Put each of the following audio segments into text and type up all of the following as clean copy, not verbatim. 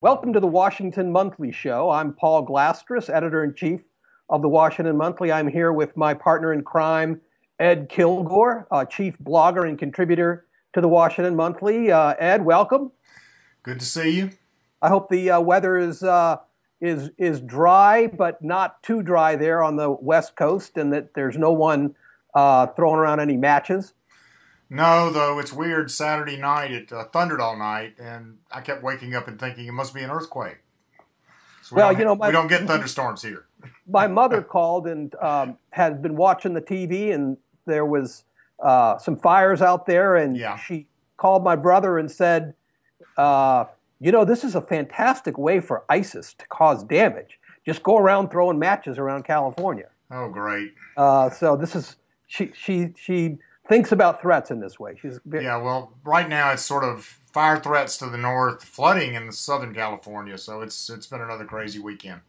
Welcome to the Washington Monthly Show. I'm Paul Glastris, editor-in-chief of the Washington Monthly. I'm here with my partner in crime, Ed Kilgore, chief blogger and contributor to the Washington Monthly. Ed, welcome. Good to see you. I hope the weather is dry, but not too dry there on the West Coast, and that there's no one throwing around any matches. No, though it's weird. Saturday night it thundered all night, and I kept waking up and thinking it must be an earthquake. So we don't get thunderstorms here. My mother called and had been watching the TV, and there was some fires out there, and she called my brother and said, this is a fantastic way for ISIS to cause damage. Just go around throwing matches around California. Oh, great. So this is she thinks about threats in this way. Well, right now it's sort of fire threats to the north, flooding in Southern California. So it's been another crazy weekend.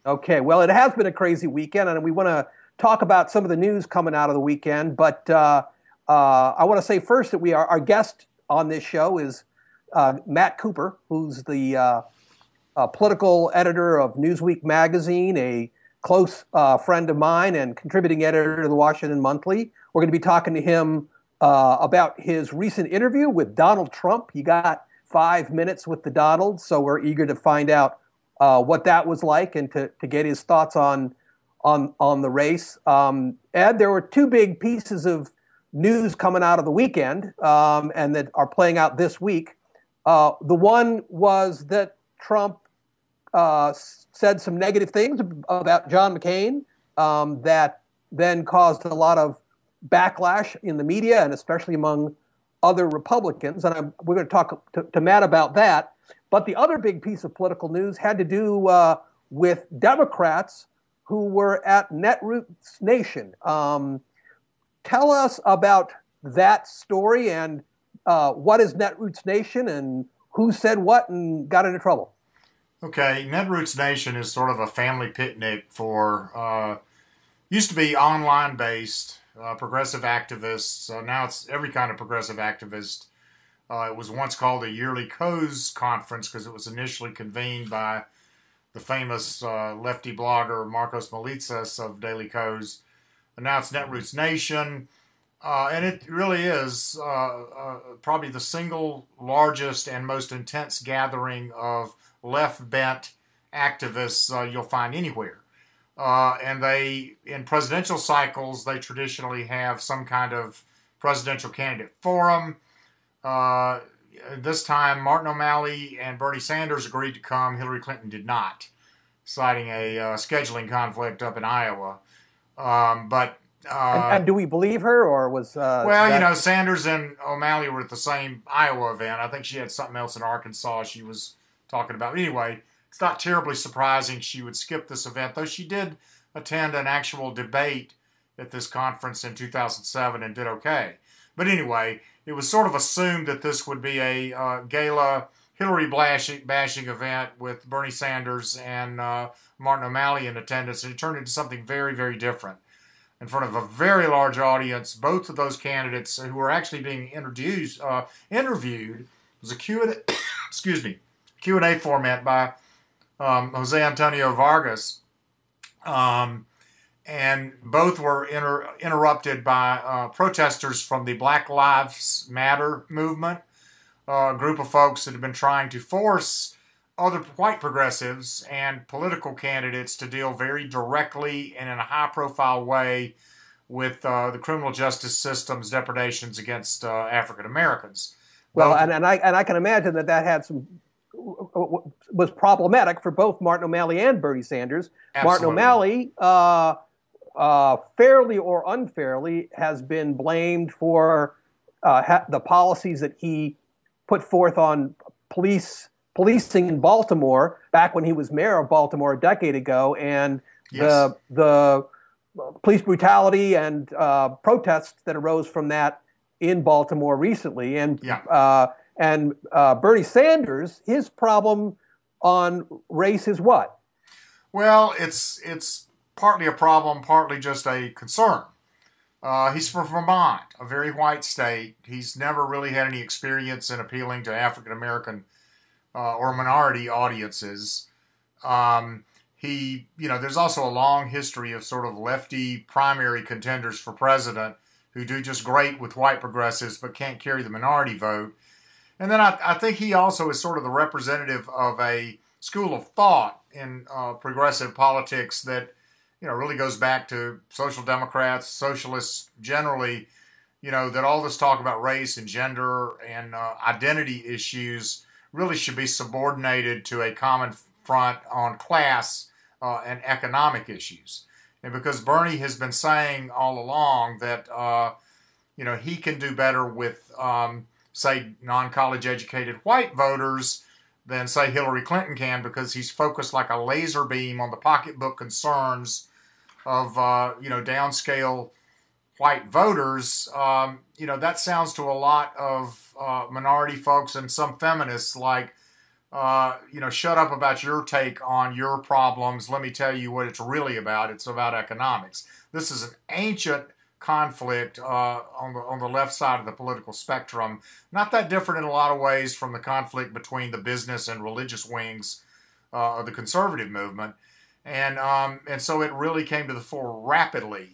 Okay, well, it has been a crazy weekend, and we want to talk about some of the news coming out of the weekend. But I want to say first that our guest on this show is Matt Cooper, who's the political editor of Newsweek magazine, a close friend of mine and contributing editor to the Washington Monthly. We're going to be talking to him about his recent interview with Donald Trump. He got 5 minutes with the Donald, so we're eager to find out what that was like and to get his thoughts on the race. Ed, there were two big pieces of news coming out of the weekend and that are playing out this week. The one was that Trump said some negative things about John McCain that then caused a lot of backlash in the media and especially among other Republicans. And we're going to talk to Matt about that. But the other big piece of political news had to do with Democrats who were at Netroots Nation. Tell us about that story and what is Netroots Nation and who said what and got into trouble. Okay, Netroots Nation is sort of a family picnic for, used to be online-based progressive activists. Now it's every kind of progressive activist. It was once called a yearly Coase conference because it was initially convened by the famous lefty blogger Marcos Melitsas of Daily Coase. And now it's Netroots Nation. And it really is probably the single largest and most intense gathering of left-bent activists you'll find anywhere. And in presidential cycles, they traditionally have some kind of presidential candidate forum. This time, Martin O'Malley and Bernie Sanders agreed to come. Hillary Clinton did not, citing a scheduling conflict up in Iowa. And do we believe her, or was Sanders and O'Malley were at the same Iowa event. I think she had something else in Arkansas she was talking about. Anyway, it's not terribly surprising she would skip this event, though she did attend an actual debate at this conference in 2007 and did okay. But anyway, it was sort of assumed that this would be a gala Hillary bashing event with Bernie Sanders and Martin O'Malley in attendance, and it turned into something very, very different. In front of a very large audience, both of those candidates who were actually being interviewed was a Q&A format by Jose Antonio Vargas, and both were interrupted by protesters from the Black Lives Matter movement, a group of folks that have been trying to force other white progressives and political candidates to deal very directly and in a high-profile way with the criminal justice system's depredations against African Americans. Well, and I can imagine that had was problematic for both Martin O'Malley and Bernie Sanders. Absolutely. Martin O'Malley, fairly or unfairly, has been blamed for the policies that he put forth on policing in Baltimore back when he was mayor of Baltimore a decade ago, and the police brutality and protests that arose from that in Baltimore recently. And Bernie Sanders, his problem on race is what? Well, it's partly a problem, partly just a concern. He's from Vermont, a very white state. He's never really had any experience in appealing to African American or minority audiences. There's also a long history of sort of lefty primary contenders for president who do just great with white progressives but can't carry the minority vote. And then I think he also is sort of the representative of a school of thought in progressive politics that, really goes back to social democrats, socialists generally, that all this talk about race and gender and identity issues really should be subordinated to a common front on class and economic issues. And because Bernie has been saying all along that, he can do better with, say, non-college educated white voters than, say, Hillary Clinton can, because he's focused like a laser beam on the pocketbook concerns of, downscale white voters. That sounds to a lot of minority folks and some feminists like, shut up about your take on your problems. Let me tell you what it's really about. It's about economics. This is an ancient conflict on the left side of the political spectrum. Not that different in a lot of ways from the conflict between the business and religious wings of the conservative movement. And so it really came to the fore rapidly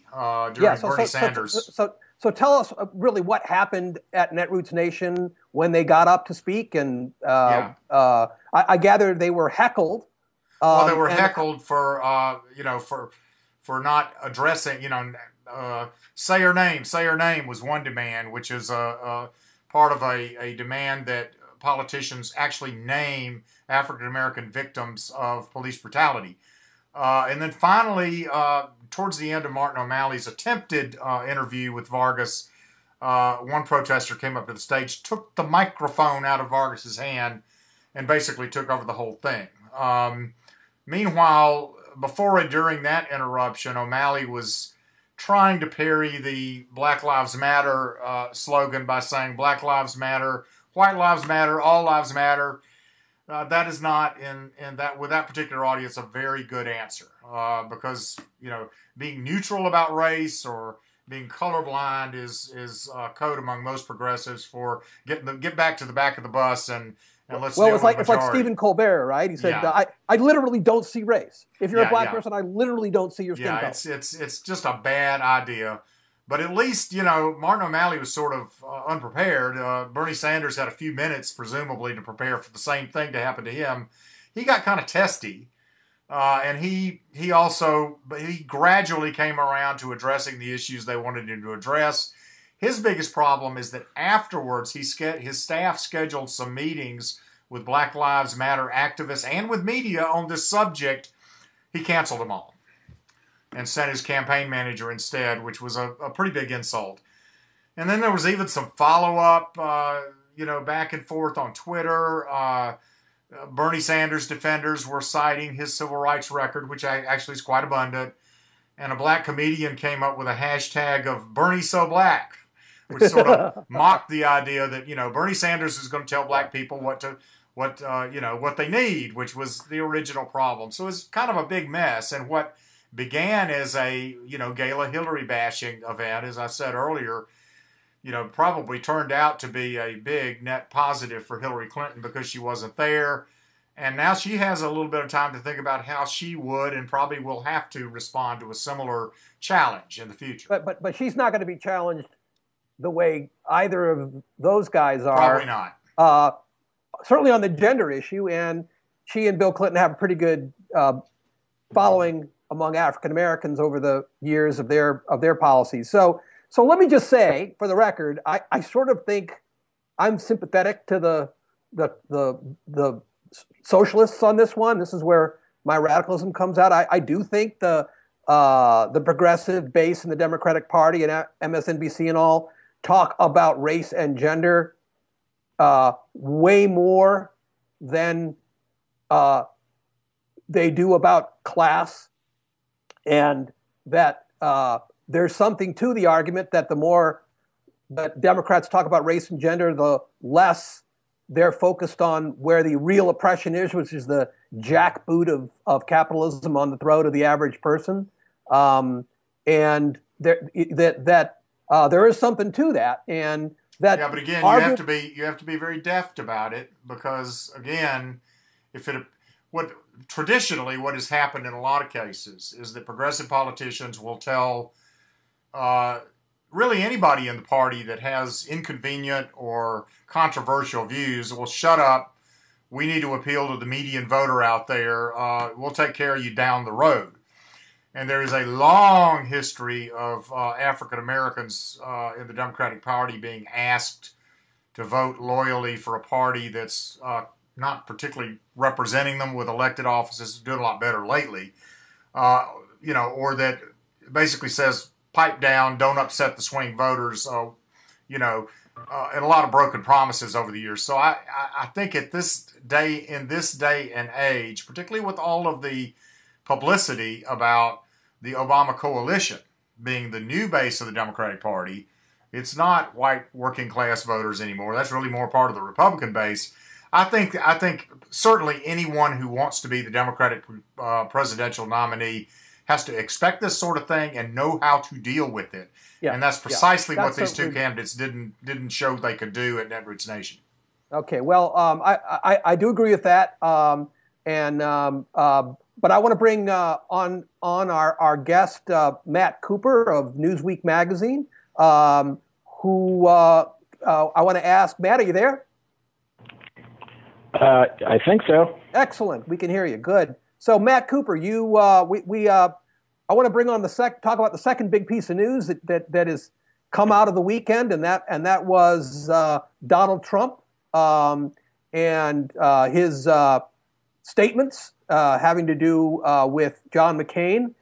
during Bernie Sanders. So tell us really what happened at Netroots Nation when they got up to speak, and I gather they were heckled. Well, they were heckled for not addressing. Say her name was one demand, which is a part of a demand that politicians actually name African American victims of police brutality. And then finally, towards the end of Martin O'Malley's attempted interview with Vargas, one protester came up to the stage, took the microphone out of Vargas's hand, and basically took over the whole thing. Meanwhile, before and during that interruption, O'Malley was trying to parry the Black Lives Matter slogan by saying Black Lives Matter, White Lives Matter, all lives matter. That is not with that particular audience a very good answer because being neutral about race or being colorblind is code among most progressives for get back to the back of the bus and let's. Well, it's like Stephen Colbert, right? He said, "I literally don't see race. If you're a black person, I literally don't see your skin color." It's just a bad idea. But at least, Martin O'Malley was sort of unprepared. Bernie Sanders had a few minutes, presumably, to prepare for the same thing to happen to him. He got kind of testy. And he gradually came around to addressing the issues they wanted him to address. His biggest problem is that afterwards, his staff scheduled some meetings with Black Lives Matter activists and with media on this subject. He canceled them all and sent his campaign manager instead, which was a pretty big insult. And then there was even some follow-up, back and forth on Twitter. Bernie Sanders defenders were citing his civil rights record, which actually is quite abundant. And a black comedian came up with a hashtag of Bernie so black, which sort of mocked the idea that, Bernie Sanders is going to tell black people what they need, which was the original problem. So it's kind of a big mess. And what began as a, gala Hillary bashing event, as I said earlier, probably turned out to be a big net positive for Hillary Clinton because she wasn't there. And now she has a little bit of time to think about how she would and probably will have to respond to a similar challenge in the future. But she's not going to be challenged the way either of those guys are. Probably not. Certainly on the gender issue, and she and Bill Clinton have a pretty good following among African Americans over the years of their policies. So let me just say, for the record, I sort of think I'm sympathetic to the socialists on this one. This is where my radicalism comes out. I do think the progressive base in the Democratic Party and MSNBC and all talk about race and gender way more than they do about class, and that there's something to the argument that the more that Democrats talk about race and gender, the less they're focused on where the real oppression is, which is the jackboot of capitalism on the throat of the average person. And there is something to that. And that Yeah, but again, you have to be very deft about it, because again, if it what traditionally what has happened in a lot of cases is that progressive politicians will tell really anybody in the party that has inconvenient or controversial views, will shut up. We need to appeal to the median voter out there. We'll take care of you down the road. And there is a long history of African Americans in the Democratic Party being asked to vote loyally for a party that's not particularly representing them with elected offices, doing a lot better lately, or that basically says, pipe down, don't upset the swing voters, and a lot of broken promises over the years. So I think in this day and age, particularly with all of the publicity about the Obama coalition being the new base of the Democratic Party, it's not white working class voters anymore. That's really more part of the Republican base. I think certainly anyone who wants to be the Democratic presidential nominee has to expect this sort of thing and know how to deal with it. Yeah, and that's precisely what these two candidates didn't show they could do at Netroots Nation. Okay, well, I do agree with that, but I want to bring on our guest, Matt Cooper of Newsweek magazine, who I want to ask. Matt, are you there? I think so. Excellent. We can hear you. Good. So, Matt Cooper, I want to bring on talk about the second big piece of news that has come out of the weekend, and that was Donald Trump and his statements having to do with John McCain.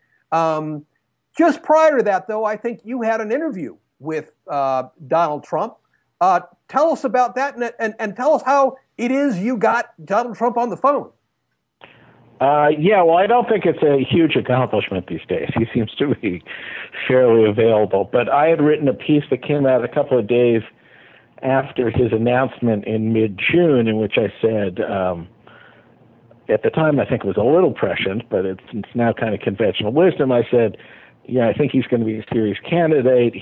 Just prior to that, though, I think you had an interview with Donald Trump. Tell us about that, and tell us how it is you got Donald Trump on the phone. Well, I don't think it's a huge accomplishment these days. He seems to be fairly available. But I had written a piece that came out a couple of days after his announcement in mid-June, in which I said, at the time I think it was a little prescient, but it's now kind of conventional wisdom. I said, I think he's going to be a serious candidate.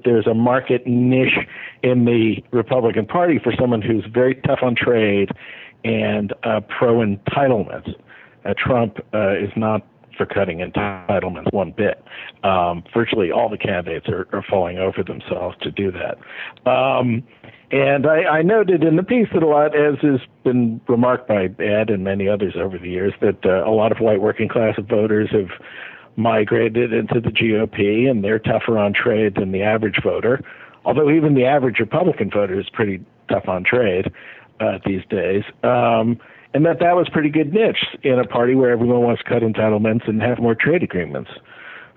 There's a market niche in the Republican Party for someone who's very tough on trade and pro-entitlements. Trump is not for cutting entitlements one bit. Virtually all the candidates are falling over themselves to do that. And I noted in the piece that a lot, as has been remarked by Ed and many others over the years, that a lot of white working class voters have migrated into the GOP, and they're tougher on trade than the average voter, although even the average Republican voter is pretty tough on trade these days, and that was pretty good niche in a party where everyone wants to cut entitlements and have more trade agreements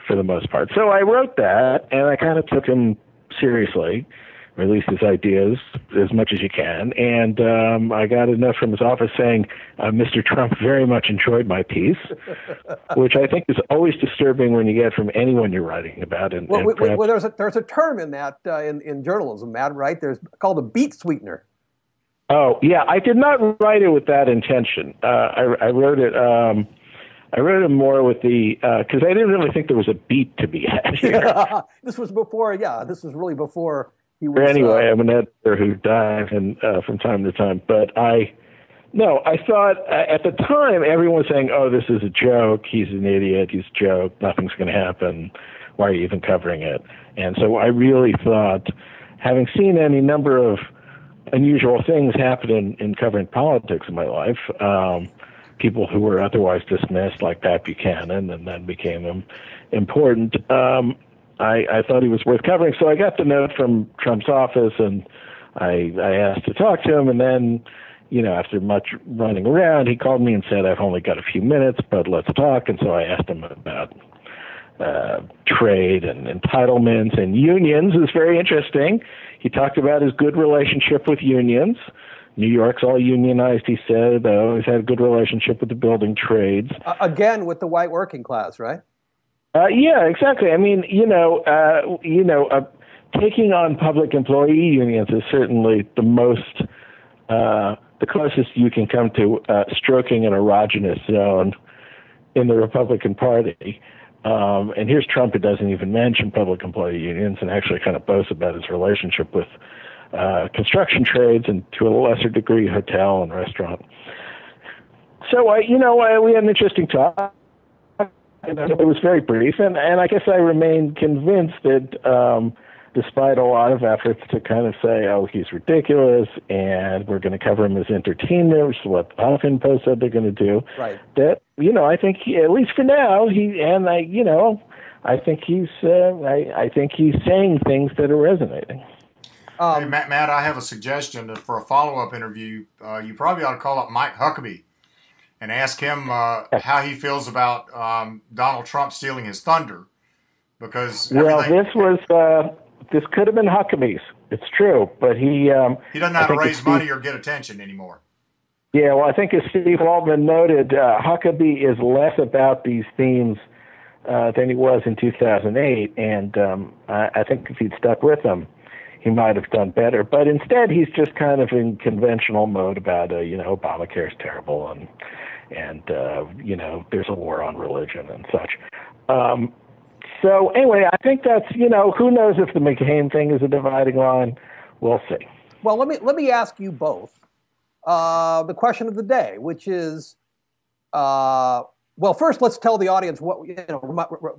for the most part. So I wrote that, and I kind of took him seriously, or at least his ideas, as much as you can, and I got enough from his office saying, Mr. Trump very much enjoyed my piece, which I think is always disturbing when you get from anyone you're writing about. Well, there's a term in that in journalism, Matt, right? There's called a beat sweetener. Oh, yeah. I did not write it with that intention. I wrote it. I wrote it more with because I didn't really think there was a beat to be had here. This was before. Yeah, this was really before he was. Anyway, I'm an editor who dives in from time to time, but I thought at the time everyone was saying, "Oh, this is a joke. He's an idiot. He's a joke. Nothing's going to happen. Why are you even covering it?" And so I really thought, having seen any number of unusual things happen in covering politics in my life, people who were otherwise dismissed, like Pat Buchanan, and then became important, I thought he was worth covering. So I got the note from Trump's office, and I asked to talk to him, and then, after much running around, he called me and said, "I've only got a few minutes, but let's talk." And so I asked him about trade and entitlements and unions. It was very interesting. He talked about his good relationship with unions. New York's all unionized, he said. He's had a good relationship with the building trades. Again, with the white working class, right? Yeah, exactly. I mean, taking on public employee unions is certainly the closest you can come to stroking an erogenous zone in the Republican Party. And here's Trump, who doesn't even mention public employee unions and actually kind of boasts about his relationship with construction trades and, to a lesser degree, hotel and restaurant. So, we had an interesting talk. It was very brief, and I guess I remain convinced that despite a lot of efforts to kind of say, oh, he's ridiculous, and we're going to cover him as entertainment, which is what the Huffington Post said they're going to do, right. That, I think, at least for now, I think he's saying things that are resonating. Hey, Matt, I have a suggestion for a follow-up interview. You probably ought to call up Mike Huckabee and ask him how he feels about Donald Trump stealing his thunder. Because this could have been Huckabee's. It's true, but he doesn't know how to raise money or get attention anymore. Yeah, well, I think as Steve Waldman noted, Huckabee is less about these themes than he was in 2008, and I think if he'd stuck with them, he might have done better. But instead, he's just kind of in conventional mode about, Obamacare is terrible, and there's a war on religion and such. So anyway, I think that's, who knows if the McCain thing is a dividing line? We'll see. Well, let me ask you both the question of the day, which is, first let's tell the audience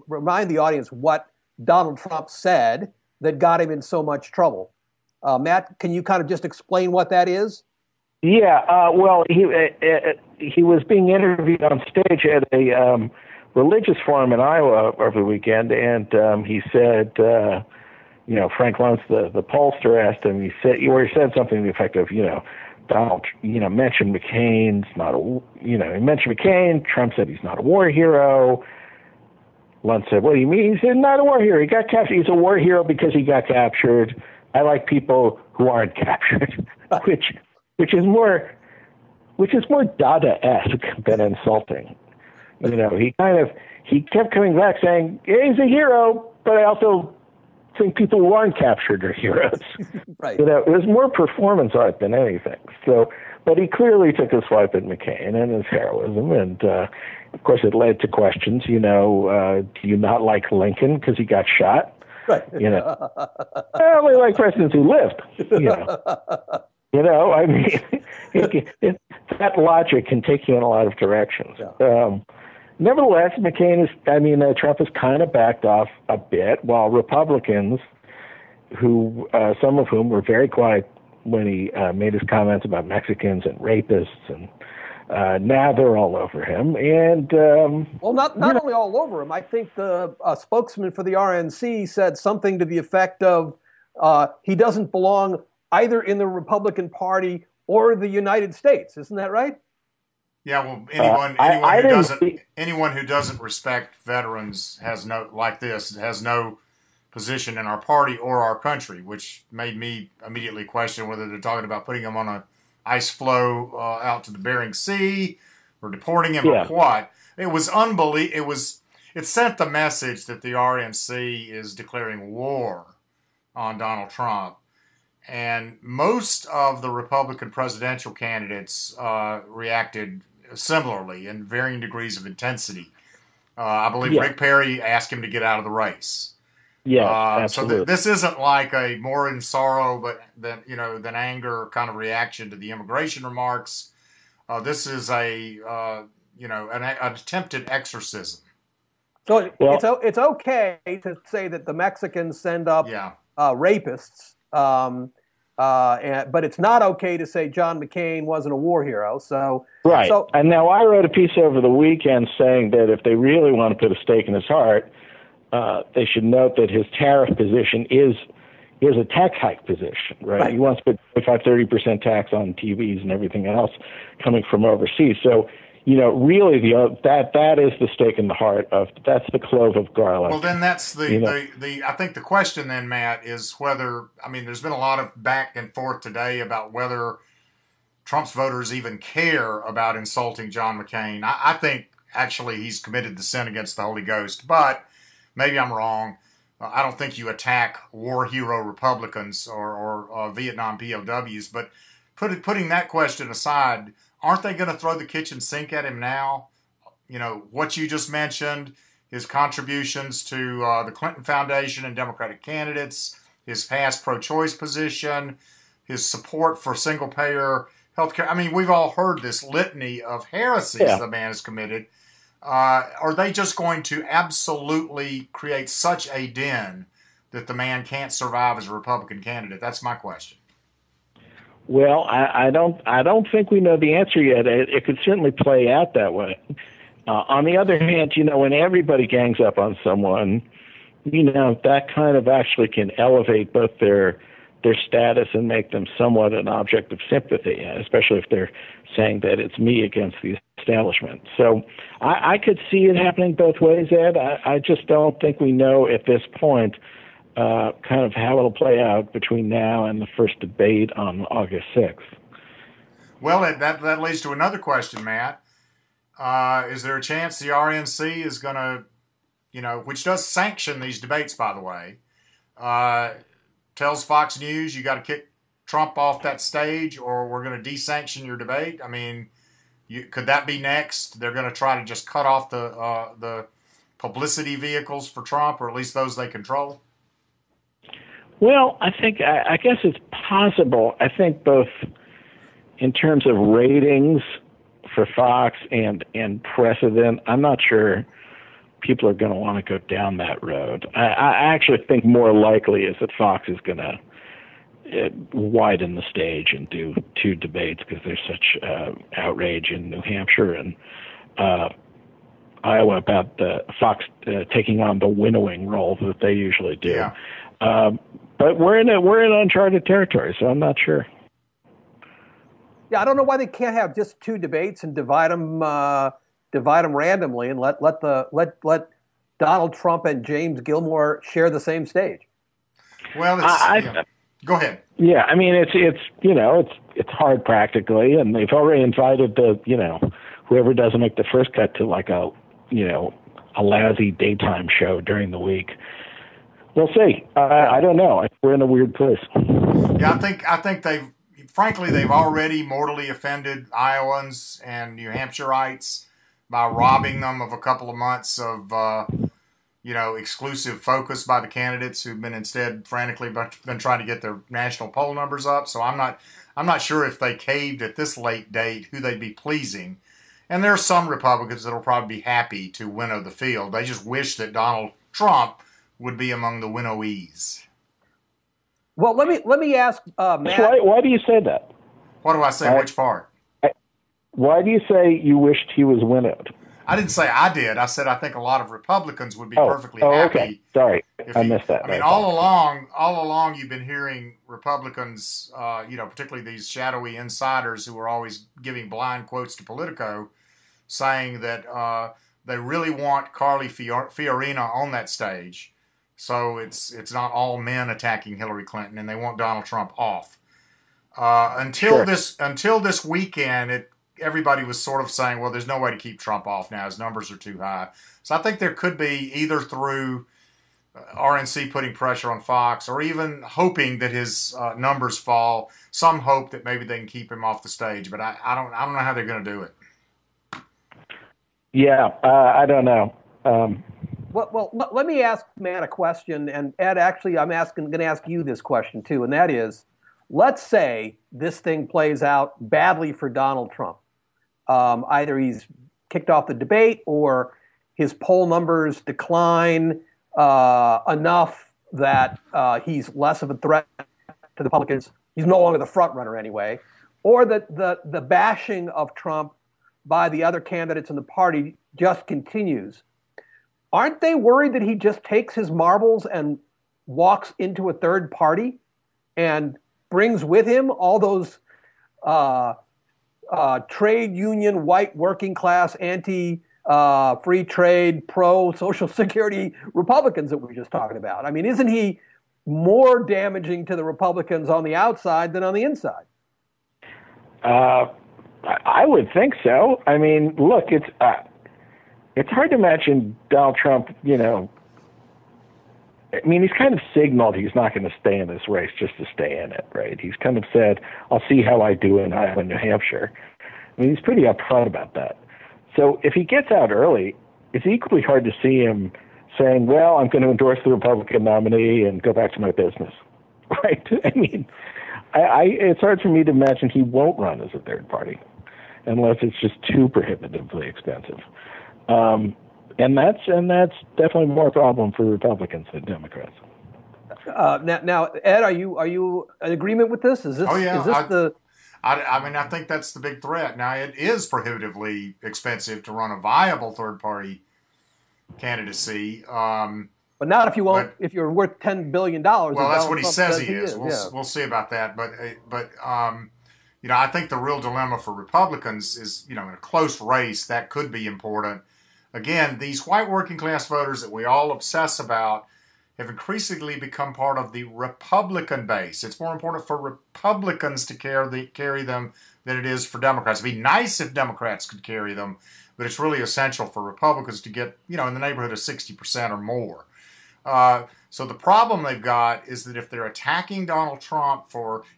remind the audience what Donald Trump said that got him in so much trouble. Matt, can you kind of just explain what that is? Yeah, he was being interviewed on stage at a religious forum in Iowa over the weekend, and he said, Frank Luntz, the pollster, asked him. He said something to the effect of, Donald, mentioned McCain's not a, he mentioned McCain. Trump said he's not a war hero. Luntz said, "What do you mean?" He said, "Not a war hero. He got captured. He's a war hero because he got captured. I like people who aren't captured," which is more Dada-esque than insulting. He kept coming back saying, yeah, he's a hero, but I also think people who aren't captured are heroes. Right. It was more performance art than anything. So, but he clearly took a swipe at McCain and his heroism, and of course it led to questions. Do you not like Lincoln because he got shot? Right. I only like presidents who lived. I mean, that logic can take you in a lot of directions. Yeah. Nevertheless, Trump has kind of backed off a bit, while Republicans, who some of whom were very quiet when he made his comments about Mexicans and rapists, and now they're all over him. And not only all over him. I think the spokesman for the RNC said something to the effect of he doesn't belong either in the Republican Party or the United States. Isn't that right? Yeah, well, anyone who doesn't respect veterans has no position in our party or our country, which made me immediately question whether they're talking about putting him on an ice floe out to the Bering Sea or deporting him or what. It was unbelievable. It sent the message that the RNC is declaring war on Donald Trump. And most of the Republican presidential candidates reacted similarly in varying degrees of intensity. I believe Rick Perry asked him to get out of the race. Yeah, absolutely. So this isn't like a more in sorrow than anger kind of reaction to the immigration remarks. This is an attempted exorcism. So it's okay to say that the Mexicans send up rapists. But it's not okay to say John McCain wasn't a war hero. Right. And now I wrote a piece over the weekend saying that if they really want to put a stake in his heart, they should note that his tariff position is a tax hike position, right? He wants to put 25-30% tax on TVs and everything else coming from overseas. So, really that is the stake in the heart that's the clove of garlic. Well, then that's I think the question then, Matt, is whether, there's been a lot of back and forth today about whether Trump's voters even care about insulting John McCain. I think actually he's committed the sin against the Holy Ghost, but maybe I'm wrong. I don't think you attack war hero Republicans or Vietnam POWs, but putting that question aside, aren't they going to throw the kitchen sink at him now? What you just mentioned, his contributions to the Clinton Foundation and Democratic candidates, his past pro-choice position, his support for single-payer health care. I mean, we've all heard this litany of heresies the man has committed. Are they just going to absolutely create such a den that the man can't survive as a Republican candidate? That's my question. Well, I don't think we know the answer yet. It could certainly play out that way. On the other hand, when everybody gangs up on someone, that kind of actually can elevate both their status and make them somewhat an object of sympathy, especially if they're saying that it's me against the establishment. So I could see it happening both ways, Ed. I just don't think we know at this point kind of how it'll play out between now and the first debate on August 6th. Well, that leads to another question, Matt. Is there a chance the RNC is going to, which does sanction these debates, by the way, tells Fox News you got to kick Trump off that stage or we're going to desanction your debate? I mean, could that be next? They're going to try to just cut off the publicity vehicles for Trump, or at least those they control? Well, I guess it's possible. I think both in terms of ratings for Fox and precedent, I'm not sure people are going to want to go down that road. I actually think more likely is that Fox is going to widen the stage and do two debates because there's such outrage in New Hampshire and Iowa about the Fox taking on the winnowing role that they usually do. Yeah. But we're in uncharted territory, so I'm not sure. Yeah, I don't know why they can't have just two debates and divide them randomly and let Donald Trump and James Gilmore share the same stage. Well, go ahead. Yeah, I mean it's hard practically, and they've already invited whoever doesn't make the first cut to like a lousy daytime show during the week. We'll see. I don't know. We're in a weird place. Yeah, I think they've already mortally offended Iowans and New Hampshireites by robbing them of a couple of months of exclusive focus by the candidates who've been instead frantically been trying to get their national poll numbers up. So I'm not sure if they caved at this late date who they'd be pleasing. And there are some Republicans that'll probably be happy to winnow the field. They just wish that Donald Trump would be among the winnowees. Well, let me ask Matt. Why do you say that? What do I say? Which part? Why do you say you wished he was winnowed? I didn't say I did. I said I think a lot of Republicans would be perfectly happy. Okay. Sorry, I missed that. I mean, all along, you've been hearing Republicans, particularly these shadowy insiders who are always giving blind quotes to Politico, saying that they really want Carly Fiorina on that stage. So it's not all men attacking Hillary Clinton, and they want Donald Trump off. Until this weekend, everybody was sort of saying, well, there's no way to keep Trump off now. His numbers are too high. So I think there could be either through RNC putting pressure on Fox or even hoping that his numbers fall, some hope that maybe they can keep him off the stage. But I don't know how they're going to do it. Yeah, I don't know. Well, let me ask Matt a question, and Ed, actually, I'm going to ask you this question too, and that is, let's say this thing plays out badly for Donald Trump. Either he's kicked off the debate, or his poll numbers decline enough that he's less of a threat to the Republicans. He's no longer the front runner anyway, or that the bashing of Trump by the other candidates in the party just continues. Aren't they worried that he just takes his marbles and walks into a third party and brings with him all those trade union, white working class, anti-free trade, pro-Social Security Republicans that we were just talking about? I mean, isn't he more damaging to the Republicans on the outside than on the inside? I would think so. I mean, look, it's hard to imagine Donald Trump, I mean, he's kind of signaled he's not going to stay in this race just to stay in it, right? He's kind of said, I'll see how I do in Iowa and New Hampshire. I mean, he's pretty upfront about that. So if he gets out early, it's equally hard to see him saying, well, I'm going to endorse the Republican nominee and go back to my business. Right? I mean, it's hard for me to imagine he won't run as a third party unless it's just too prohibitively expensive. And that's definitely more a problem for Republicans than Democrats. Now, Ed, are you in agreement with this? Is this? Oh yeah. Is this I think that's the big threat. Now, it is prohibitively expensive to run a viable third party candidacy. But not if you won't. If you're worth $10 billion. Well, that's what he says he is. We'll see about that. But I think the real dilemma for Republicans is, in a close race, that could be important. Again, these white working class voters that we all obsess about have increasingly become part of the Republican base. It's more important for Republicans to carry them than it is for Democrats. It'd be nice if Democrats could carry them, but it's really essential for Republicans to get, in the neighborhood of 60% or more. So the problem they've got is that if they're attacking Donald Trump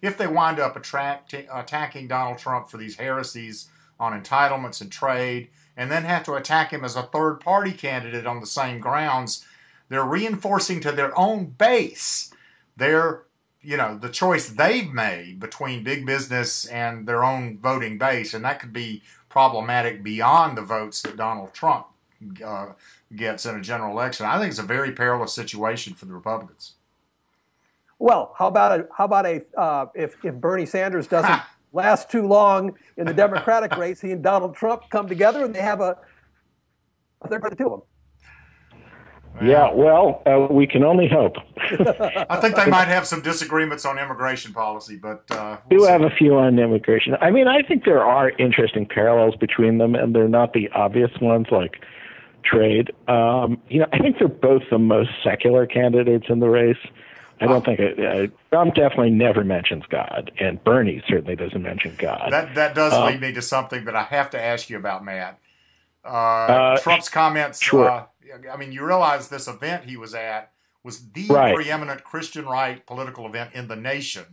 if they wind up attacking Donald Trump for these heresies on entitlements and trade, and then have to attack him as a third-party candidate on the same grounds, they're reinforcing to their own base the choice they've made between big business and their own voting base, and that could be problematic beyond the votes that Donald Trump gets in a general election. I think it's a very perilous situation for the Republicans. Well, how about if Bernie Sanders doesn't last too long in the Democratic race, he and Donald Trump come together and they have a third party to him. Yeah, well, we can only hope. I think they might have some disagreements on immigration policy, but we'll have a few on immigration. I mean, I think there are interesting parallels between them, and they're not the obvious ones like trade. I think they're both the most secular candidates in the race. I don't think Trump definitely never mentions God, and Bernie certainly doesn't mention God. That does lead me to something that I have to ask you about, Matt. Trump's comments. Sure. You realize this event he was at was the preeminent Christian right political event in the nation,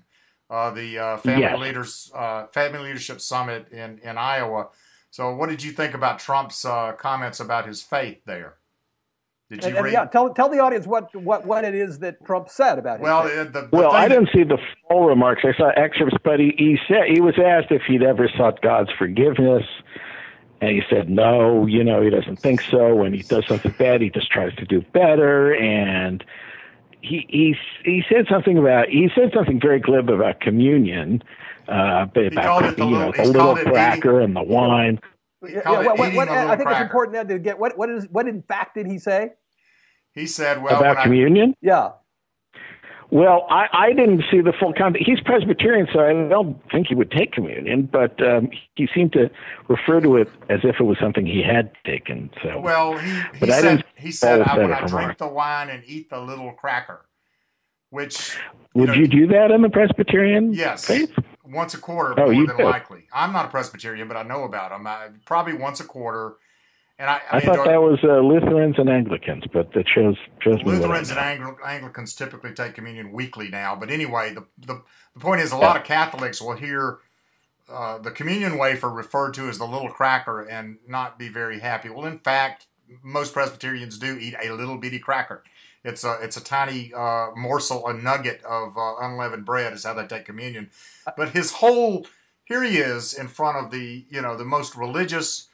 the Family Leadership Summit in Iowa. So, what did you think about Trump's comments about his faith there? Did you read? Yeah, tell the audience what it is that Trump said about his faith. I didn't see the full remarks. I saw excerpts, but he said he was asked if he'd ever sought God's forgiveness. And he said, no, he doesn't think so. When he does something bad, he just tries to do better. And he said something very glib about communion, about the little cracker and the wine. I think it's important, Ed, to get what in fact did he say? He said, about communion? Yeah. Well, I didn't see the full context. He's Presbyterian, so I don't think he would take communion, but he seemed to refer to it as if it was something he had taken. So, he said, I want to drink the wine and eat the little cracker, which... Would you do that in the Presbyterian faith? Once a quarter, more than likely. I'm not a Presbyterian, but I know about them. Probably once a quarter. And I thought that was Lutherans and Anglicans, but that shows Lutherans and Anglicans typically take communion weekly now. But anyway, the point is a lot of Catholics will hear the communion wafer referred to as the little cracker and not be very happy. Well, in fact, most Presbyterians do eat a little bitty cracker. It's a tiny morsel, a nugget of unleavened bread is how they take communion. But here he is in front of the most religious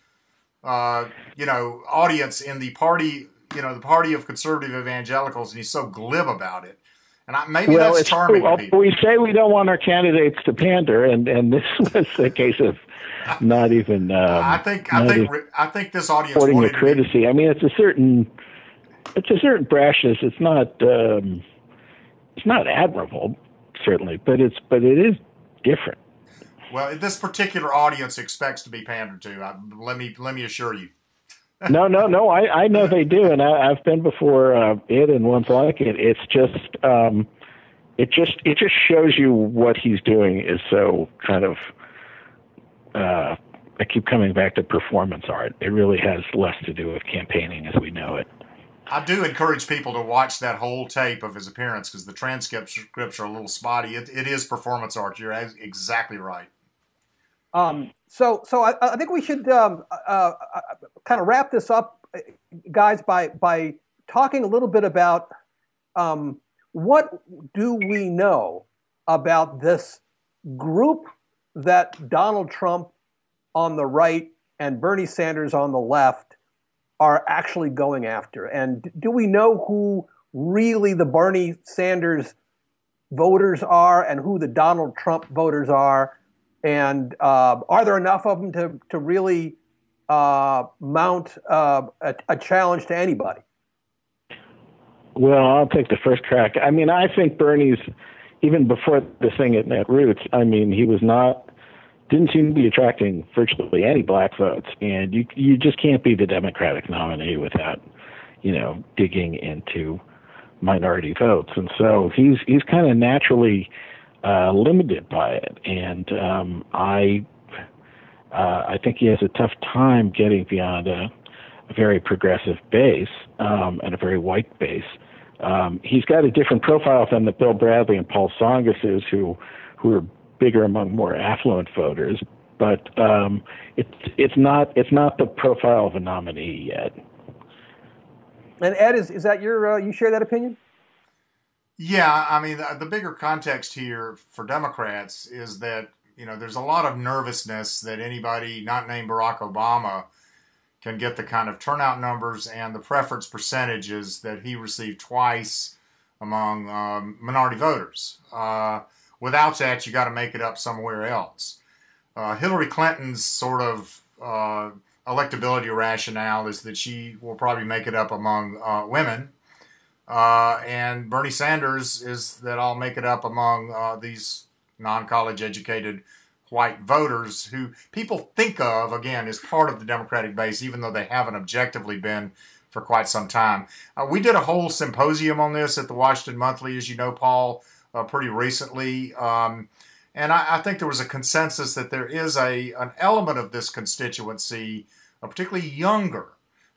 audience in the party, the party of conservative evangelicals, and he's so glib about it. And that's charming to people. We say we don't want our candidates to pander, and this was a case of not even. I think this audience supporting the courtesy. I mean, it's a certain brashness. It's not admirable, certainly, but it is different. Well, this particular audience expects to be pandered to. Let me assure you. No. I know they do, and I've been before it and ones like it. It's just it just shows you what he's doing is so kind of. I keep coming back to performance art. It really has less to do with campaigning as we know it. I do encourage people to watch that whole tape of his appearance because the transcripts are a little spotty. It is performance art. You're exactly right. So I think we should kind of wrap this up, guys, by talking a little bit about what do we know about this group that Donald Trump on the right and Bernie Sanders on the left are actually going after? And do we know who really the Bernie Sanders voters are and who the Donald Trump voters are? And are there enough of them to really mount a challenge to anybody? Well, I'll take the first crack. I mean, I think Bernie's, even before this thing at Netroots, I mean, he didn't seem to be attracting virtually any black votes. And you just can't be the Democratic nominee without, digging into minority votes. And so he's kind of naturally limited by it. And I think he has a tough time getting beyond a very progressive base and a very white base. He's got a different profile than the Bill Bradley and Paul Tsongases, who are bigger among more affluent voters. But it's not the profile of a nominee yet. And Ed, is that you share that opinion? Yeah, I mean, the bigger context here for Democrats is that, there's a lot of nervousness that anybody not named Barack Obama can get the kind of turnout numbers and the preference percentages that he received twice among minority voters. Without that, you got to make it up somewhere else. Hillary Clinton's sort of electability rationale is that she will probably make it up among women. And Bernie Sanders is that I'll make it up among these non-college educated white voters who people think of, again, as part of the Democratic base, even though they haven't objectively been for quite some time. We did a whole symposium on this at the Washington Monthly, as you know, Paul, pretty recently. And I think there was a consensus that there is an element of this constituency, particularly younger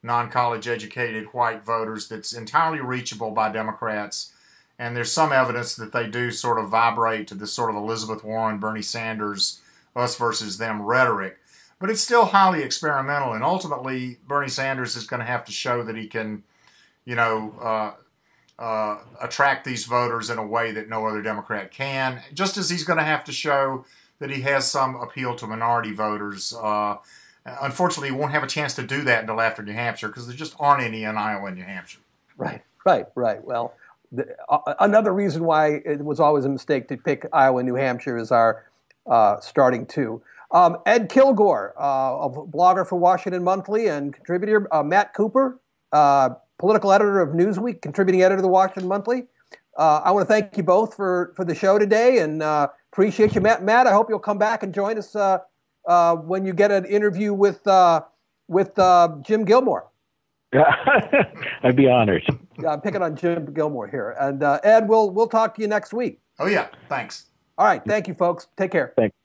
non-college educated white voters, that's entirely reachable by Democrats. And there's some evidence that they do sort of vibrate to this sort of Elizabeth Warren, Bernie Sanders, us versus them rhetoric. But it's still highly experimental. And ultimately, Bernie Sanders is going to have to show that he can, attract these voters in a way that no other Democrat can, just as he's going to have to show that he has some appeal to minority voters. Unfortunately, he won't have a chance to do that until after New Hampshire because there just aren't any in Iowa and New Hampshire. Right. Well, another reason why it was always a mistake to pick Iowa and New Hampshire as our starting two. Ed Kilgore, a blogger for Washington Monthly and contributor. Matt Cooper, political editor of Newsweek, contributing editor of the Washington Monthly. I want to thank you both for the show today and appreciate you, Matt. Matt, I hope you'll come back and join us when you get an interview with Jim Gilmore. I'd be honored. I'm picking on Jim Gilmore here. And Ed, we'll talk to you next week. Oh, yeah. Thanks. All right. Thank you, folks. Take care. Thanks.